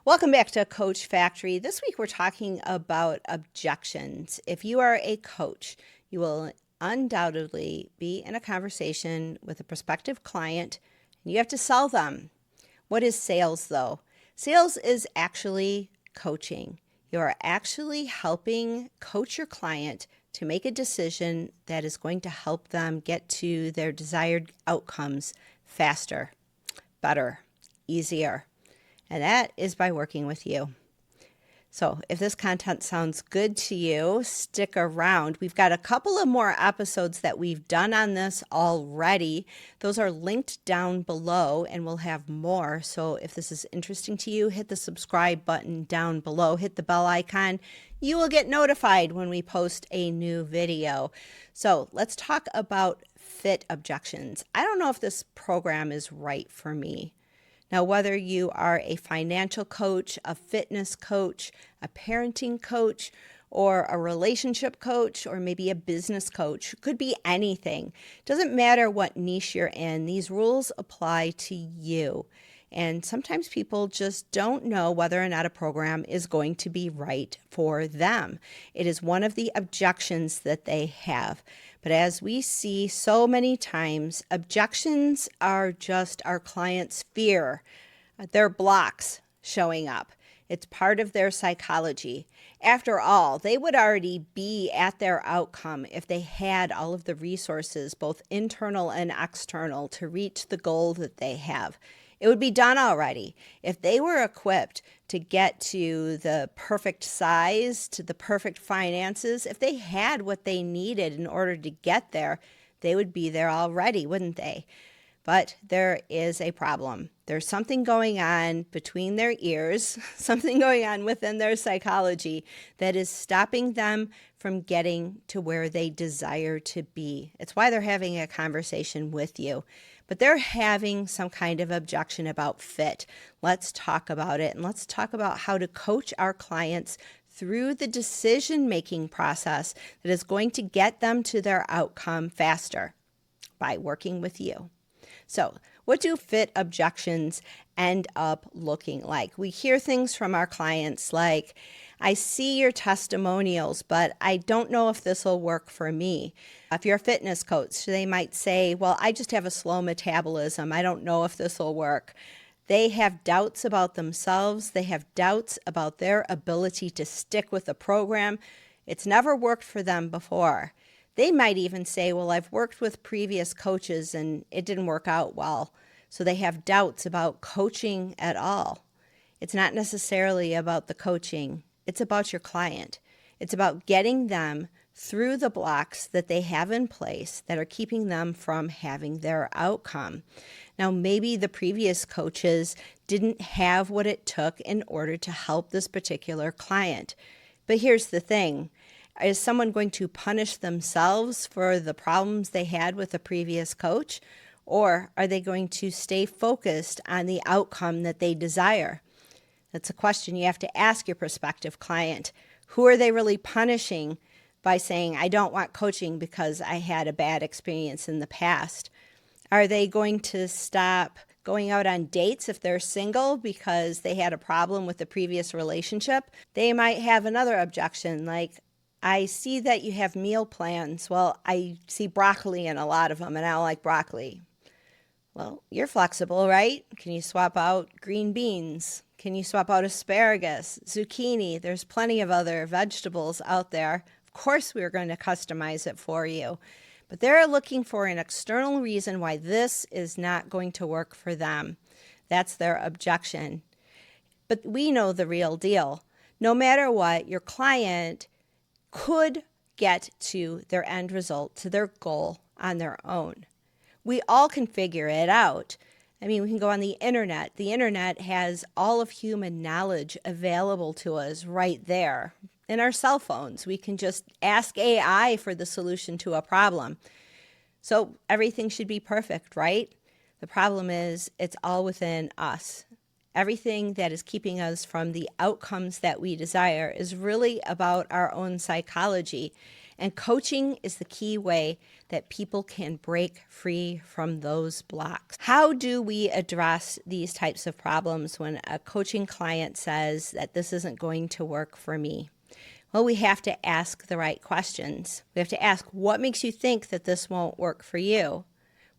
Welcome back to Coach Factory. This week we're talking about objections. If you are a coach, you will undoubtedly be in a conversation with a prospective client and you have to sell them. What is sales though? Sales is actually coaching. You are actually helping coach your client to make a decision that is going to help them get to their desired outcomes faster, better, easier. And that is by working with you. So if this content sounds good to you, stick around. We've got a couple of more episodes that we've done on this already. Those are linked down below and we'll have more. So if this is interesting to you, hit the subscribe button down below, hit the bell icon. You will get notified when we post a new video. So let's talk about Fit Objections. I don't know if this program is right for me. Now, whether you are a financial coach, a fitness coach, a parenting coach, or a relationship coach, or maybe a business coach, could be anything. Doesn't matter what niche you're in, these rules apply to you. And sometimes people just don't know whether or not a program is going to be right for them. It is one of the objections that they have. But as we see so many times, objections are just our clients' fear. They're blocks showing up. It's part of their psychology. After all, they would already be at their outcome if they had all of the resources, both internal and external, to reach the goal that they have. It would be done already. If they were equipped to get to the perfect size, to the perfect finances, if they had what they needed in order to get there, they would be there already, wouldn't they? But there is a problem. There's something going on between their ears, something going on within their psychology that is stopping them from getting to where they desire to be. It's why they're having a conversation with you. But they're having some kind of objection about fit. Let's talk about it, and let's talk about how to coach our clients through the decision-making process that is going to get them to their outcome faster by working with you. So, what do fit objections end up looking like? We hear things from our clients like, I see your testimonials, but I don't know if this will work for me. If you're a fitness coach, they might say, well, I just have a slow metabolism. I don't know if this will work. They have doubts about themselves. They have doubts about their ability to stick with a program. It's never worked for them before. They might even say, well, I've worked with previous coaches and it didn't work out well. So they have doubts about coaching at all. It's not necessarily about the coaching. It's about your client. It's about getting them through the blocks that they have in place that are keeping them from having their outcome. Now, maybe the previous coaches didn't have what it took in order to help this particular client. But here's the thing. Is someone going to punish themselves for the problems they had with the previous coach? Or are they going to stay focused on the outcome that they desire? That's a question you have to ask your prospective client. Who are they really punishing by saying, I don't want coaching because I had a bad experience in the past? Are they going to stop going out on dates if they're single because they had a problem with the previous relationship? They might have another objection like, I see that you have meal plans. Well, I see broccoli in a lot of them and I don't like broccoli. Well, you're flexible, right? Can you swap out green beans? Can you swap out asparagus, zucchini? There's plenty of other vegetables out there. Of course, we're going to customize it for you. But they're looking for an external reason why this is not going to work for them. That's their objection. But we know the real deal. No matter what, your client could get to their end result, to their goal on their own. We all can figure it out. I mean, we can go on the internet. The internet has all of human knowledge available to us right there. In our cell phones, we can just ask AI for the solution to a problem. So everything should be perfect, right? The problem is it's all within us. Everything that is keeping us from the outcomes that we desire is really about our own psychology. And coaching is the key way that people can break free from those blocks. How do we address these types of problems when a coaching client says that this isn't going to work for me? Well, we have to ask the right questions. We have to ask, what makes you think that this won't work for you?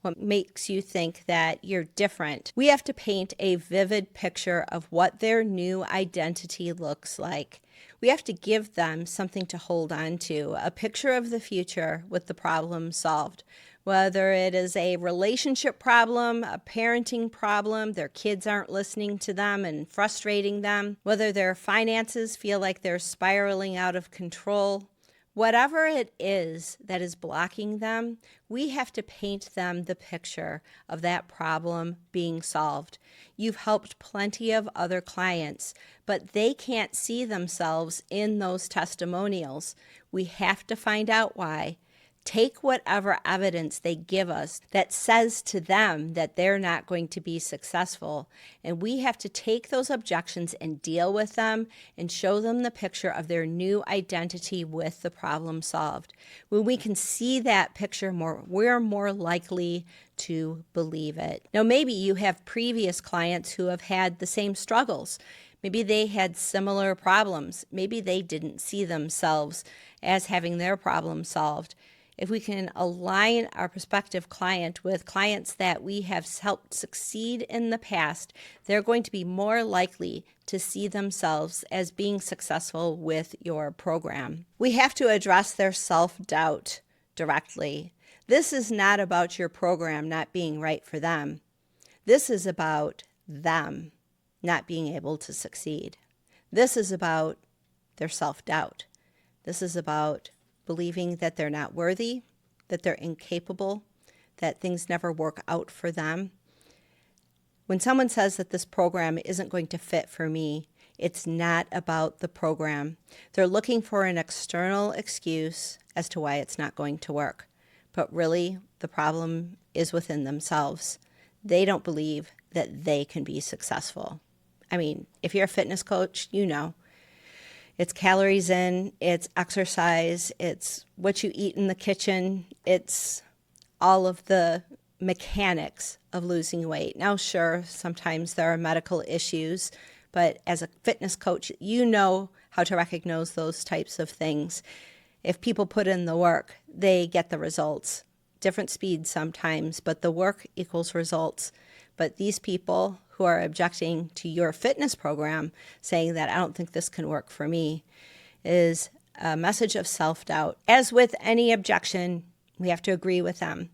What makes you think that you're different? We have to paint a vivid picture of what their new identity looks like. We have to give them something to hold on to, a picture of the future with the problem solved. Whether it is a relationship problem, a parenting problem, their kids aren't listening to them and frustrating them, whether their finances feel like they're spiraling out of control. Whatever it is that is blocking them, we have to paint them the picture of that problem being solved. You've helped plenty of other clients, but they can't see themselves in those testimonials. We have to find out why. Take whatever evidence they give us that says to them that they're not going to be successful, and we have to take those objections and deal with them and show them the picture of their new identity with the problem solved. When we can see that picture more, we're more likely to believe it. Now, maybe you have previous clients who have had the same struggles. Maybe they had similar problems. Maybe they didn't see themselves as having their problem solved. If we can align our prospective client with clients that we have helped succeed in the past, they're going to be more likely to see themselves as being successful with your program. We have to address their self-doubt directly. This is not about your program not being right for them. This is about them not being able to succeed. This is about their self-doubt. This is about believing that they're not worthy, that they're incapable, that things never work out for them. When someone says that this program isn't going to fit for me, it's not about the program. They're looking for an external excuse as to why it's not going to work. But really, the problem is within themselves. They don't believe that they can be successful. I mean, if you're a fitness coach, you know. It's calories in, it's exercise, it's what you eat in the kitchen, it's all of the mechanics of losing weight. Now, sure, sometimes there are medical issues, but as a fitness coach, you know how to recognize those types of things. If people put in the work, they get the results. Different speeds sometimes, but the work equals results. But these people who are objecting to your fitness program, saying that I don't think this can work for me, is a message of self-doubt. As with any objection, we have to agree with them.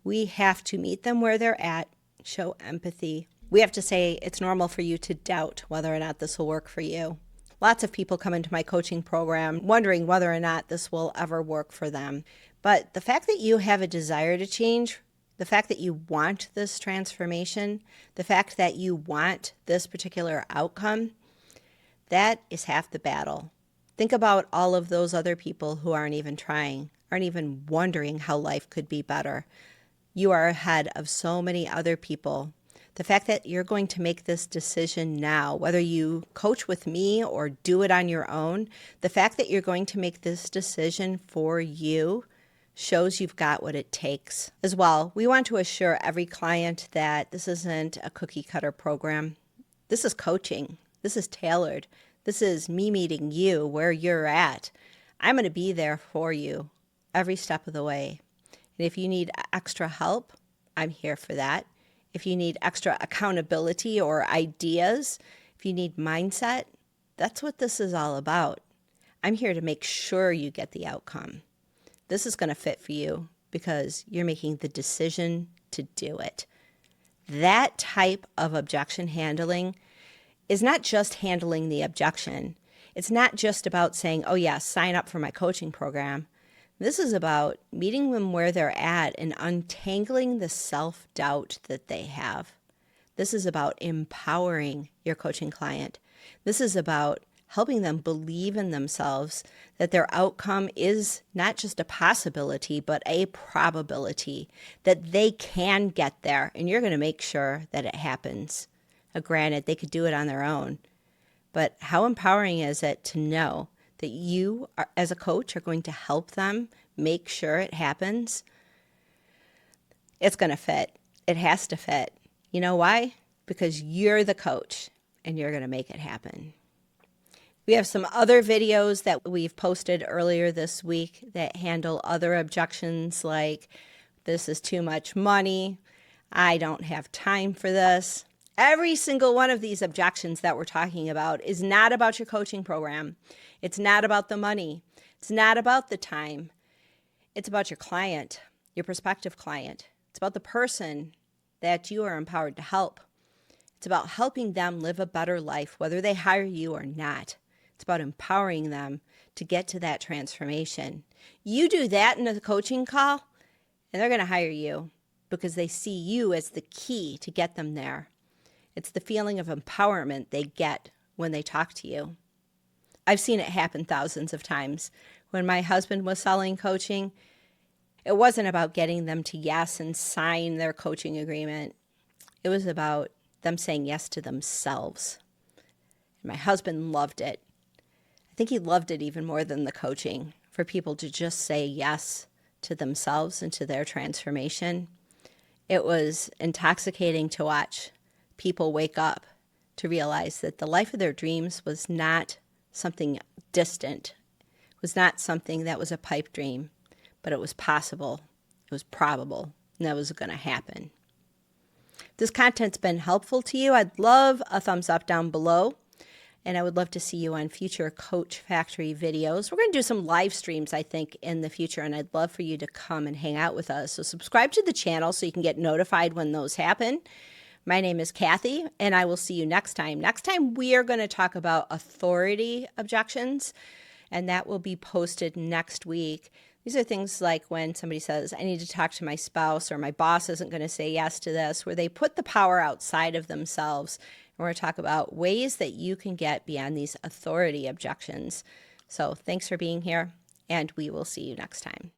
We have to meet them where they're at, show empathy. We have to say it's normal for you to doubt whether or not this will work for you. Lots of people come into my coaching program wondering whether or not this will ever work for them. But the fact that you have a desire to change, the fact that you want this transformation, the fact that you want this particular outcome, that is half the battle. Think about all of those other people who aren't even trying, aren't even wondering how life could be better. You are ahead of so many other people. The fact that you're going to make this decision now, whether you coach with me or do it on your own, the fact that you're going to make this decision for you shows you've got what it takes. As well, we want to assure every client that this isn't a cookie cutter program. This is coaching. This is tailored. This is me meeting you where you're at. I'm going to be there for you every step of the way. And if you need extra help, I'm here for that. If you need extra accountability or ideas, if you need mindset, that's what this is all about. I'm here to make sure you get the outcome. This is going to fit for you because you're making the decision to do it. That type of objection handling is not just handling the objection. It's not just about saying, oh yeah, sign up for my coaching program. This is about meeting them where they're at and untangling the self-doubt that they have. This is about empowering your coaching client. This is about helping them believe in themselves, that their outcome is not just a possibility, but a probability, that they can get there, and you're going to make sure that it happens. Now, granted, they could do it on their own, but how empowering is it to know that you are, as a coach, are going to help them make sure it happens, it's going to fit. It has to fit. You know why? Because you're the coach and you're going to make it happen. We have some other videos that we've posted earlier this week that handle other objections like, this is too much money, I don't have time for this. Every single one of these objections that we're talking about is not about your coaching program. It's not about the money. It's not about the time. It's about your client, your prospective client. It's about the person that you are empowered to help. It's about helping them live a better life, whether they hire you or not. It's about empowering them to get to that transformation. You do that in a coaching call, and they're going to hire you because they see you as the key to get them there. It's the feeling of empowerment they get when they talk to you. I've seen it happen thousands of times. When my husband was selling coaching, it wasn't about getting them to yes and sign their coaching agreement. It was about them saying yes to themselves. And my husband loved it. I think he loved it even more than the coaching, for people to just say yes to themselves and to their transformation. It was intoxicating to watch people wake up to realize that the life of their dreams was not something distant. It was not something that was a pipe dream, but it was possible, it was probable, and that was going to happen. If this content's been helpful to you, I'd love a thumbs up down below, and I would love to see you on future Coach Factory videos. We're going to do some live streams, I think, in the future, and I'd love for you to come and hang out with us. So subscribe to the channel so you can get notified when those happen. My name is Kathy, and I will see you next time. Next time, we are going to talk about authority objections, and that will be posted next week. These are things like when somebody says, I need to talk to my spouse, or my boss isn't going to say yes to this, where they put the power outside of themselves. And we're going to talk about ways that you can get beyond these authority objections. So thanks for being here, and we will see you next time.